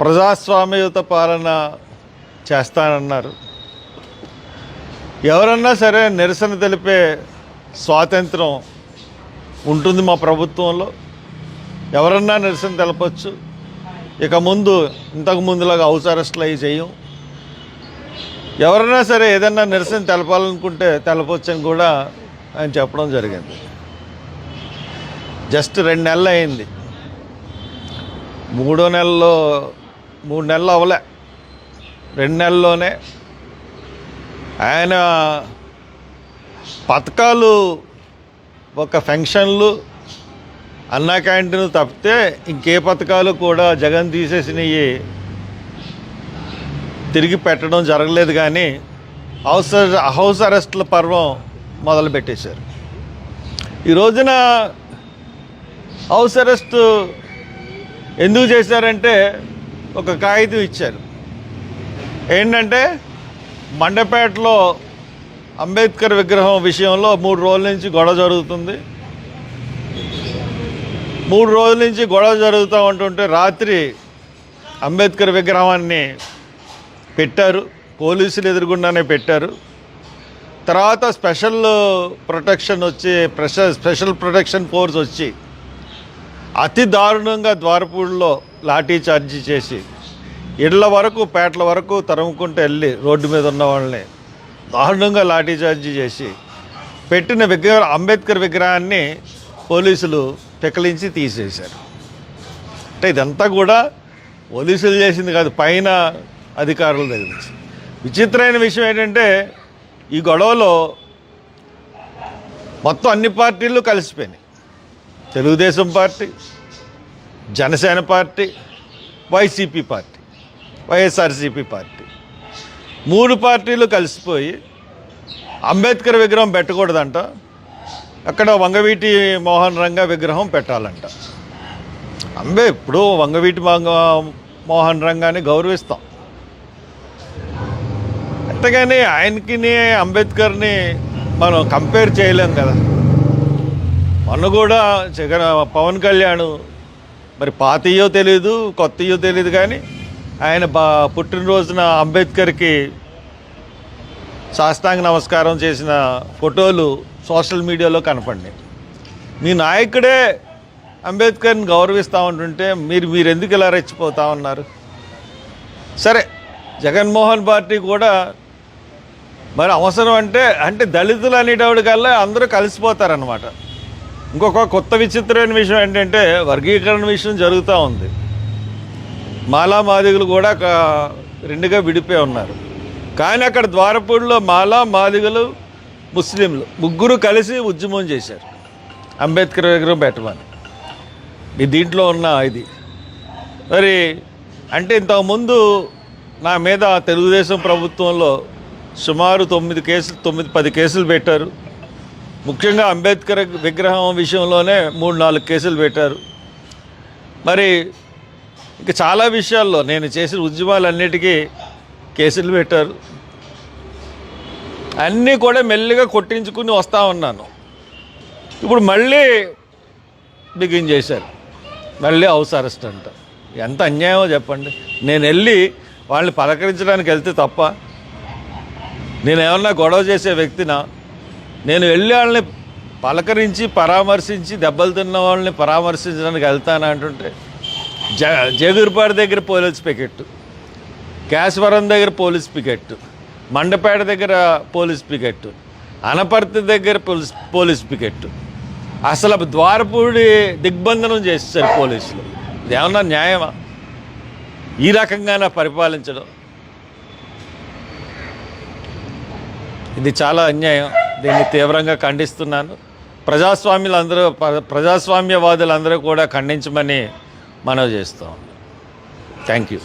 ప్రజాస్వామ్యయుత పాలన చేస్తానన్నారు. ఎవరన్నా సరే నిరసన తెలిపే స్వాతంత్రం ఉంటుంది మా ప్రభుత్వంలో. ఎవరన్నా నిరసన తెలపచ్చు. ఇక ముందు ఇంతకు ముందులాగా హౌస్ అరెస్టులు అవి చేయం. ఎవరైనా సరే ఏదన్నా నిరసన తెలపాలనుకుంటే తెలపొచ్చని కూడా ఆయన చెప్పడం జరిగింది. జస్ట్ 2 నెలలు అయింది. 3 నెలలు అవలే, 2 నెలల్లోనే ఆయన పథకాలు, ఒక ఫంక్షన్లు, అన్నా క్యాంటీన్ తప్పితే ఇంకే పథకాలు కూడా జగన్ తీసేసినవి తిరిగి పెట్టడం జరగలేదు. కానీ హౌస్ అరెస్టుల పర్వం మొదలుపెట్టేశారు. ఈ రోజున హౌస్ అరెస్ట్ ఎందుకు చేశారంటే ఒక కాగితం ఇచ్చారు. ఏంటంటే మండపేటలో అంబేద్కర్ విగ్రహం విషయంలో 3 రోజుల నుంచి గొడవ జరుగుతుంది. 3 రోజుల నుంచి గొడవ జరుగుతూ ఉంటుంటే రాత్రి అంబేద్కర్ విగ్రహాన్ని పెట్టారు, పోలీసులు ఎదురుగుండానే పెట్టారు. తర్వాత స్పెషల్ ప్రొటెక్షన్ ఫోర్స్ వచ్చి అతి దారుణంగా ద్వారపూడిలో లాఠీ చార్జీ చేసి ఇళ్ల వరకు, పేటల వరకు తరుముకుంటూ వెళ్ళి రోడ్డు మీద ఉన్న వాళ్ళని దారుణంగా లాఠీ చార్జీ చేసి పెట్టిన అంబేద్కర్ విగ్రహాన్ని పోలీసులు పెకలించి తీసేశారు. అంటే ఇదంతా కూడా పోలీసులు చేసింది కాదు, పైన అధికారుల దగ్గర నుంచి. విచిత్రమైన విషయం ఏంటంటే ఈ గొడవలో మొత్తం అన్ని పార్టీలు కలిసిపోయినాయి. Telugu Desam party, Janasena party, YCP party, YSRCP party, 3 పార్టీలు కలిసిపోయి అంబేద్కర్ విగ్రహం పెట్టకూడదంట, అక్కడ వంగవీటి మోహన్ రంగా విగ్రహం పెట్టాలంట. ఇప్పుడు వంగవీటి మోహన్ రంగాన్ని గౌరవిస్తాం, అంతేగాని ఆయనకి అంబేద్కర్ని మనం కంపేర్ చేయలేం కదా. మొన్న కూడా పవన్ కళ్యాణ్ మరి పాతయో తెలీదు, కొత్తయో తెలీదు, కానీ ఆయన పుట్టినరోజున అంబేద్కర్కి సాష్టాంగ నమస్కారం చేసిన ఫోటోలు సోషల్ మీడియాలో కనపడినాయి. మీ నాయకుడే అంబేద్కర్ని గౌరవిస్తూ ఉంటుంటే మీరు ఎందుకు ఇలా రెచ్చిపోతూ ఉన్నారు? సరే, జగన్మోహన్ పార్టీ కూడా మరి అవసరం అంటే దళితులు అనేటప్పటికల్లా అందరూ కలిసిపోతారనమాట. ఇంకొక కొత్త విచిత్రమైన విషయం ఏంటంటే వర్గీకరణ విషయం జరుగుతూ ఉంది. మాలా మాదిగలు కూడా 2గా విడిపోయి ఉన్నారు. కానీ అక్కడ ద్వారపూడిలో మాలా, మాదిగలు, ముస్లింలు 3 కలిసి ఉద్యమం చేశారు అంబేద్కర్ విగ్రహం పెట్టమని. దీంట్లో ఉన్న ఇది మరి అంటే ఇంతకుముందు నా మీద తెలుగుదేశం ప్రభుత్వంలో సుమారు 9-10 కేసులు పెట్టారు. ముఖ్యంగా అంబేద్కర్ విగ్రహం విషయంలోనే 3-4 కేసులు పెట్టారు. మరి ఇంకా చాలా విషయాల్లో నేను చేసిన ఉద్యమాలన్నిటికీ కేసులు పెట్టారు. అన్నీ కూడా మెల్లిగా కొట్టించుకుని వస్తూ ఉన్నాను. ఇప్పుడు మళ్ళీ బిగిన్ చేశారు, మళ్ళీ హౌస్ అరెస్ట్ అంట. ఎంత అన్యాయమో చెప్పండి. నేను వెళ్ళి వాళ్ళని పలకరించడానికి వెళ్తే తప్ప, నేనేమన్నా గొడవ చేసే వ్యక్తినా? నేను వెళ్ళి వాళ్ళని పలకరించి పరామర్శించి దెబ్బలు తిన్న వాళ్ళని పరామర్శించడానికి వెళ్తాను అంటుంటే జగూర్పాడు దగ్గర పోలీస్ పికెట్, కేశవరం దగ్గర పోలీస్ పికెట్, మండపేట దగ్గర పోలీస్ పికెట్, అనపర్తి దగ్గర పోలీస్ పికెట్. అసలు ద్వారపూడి దిగ్బంధనం చేసేసారు పోలీసులు. ఇది ఏమన్నా న్యాయమా? ఈ రకంగానే పరిపాలించడం ఇది చాలా అన్యాయం. దీన్ని తీవ్రంగా ఖండిస్తున్నాను. ప్రజాస్వామ్యవాదులందరూ కూడా ఖండించమని మనవి చేస్తాం. Thank you.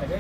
అదే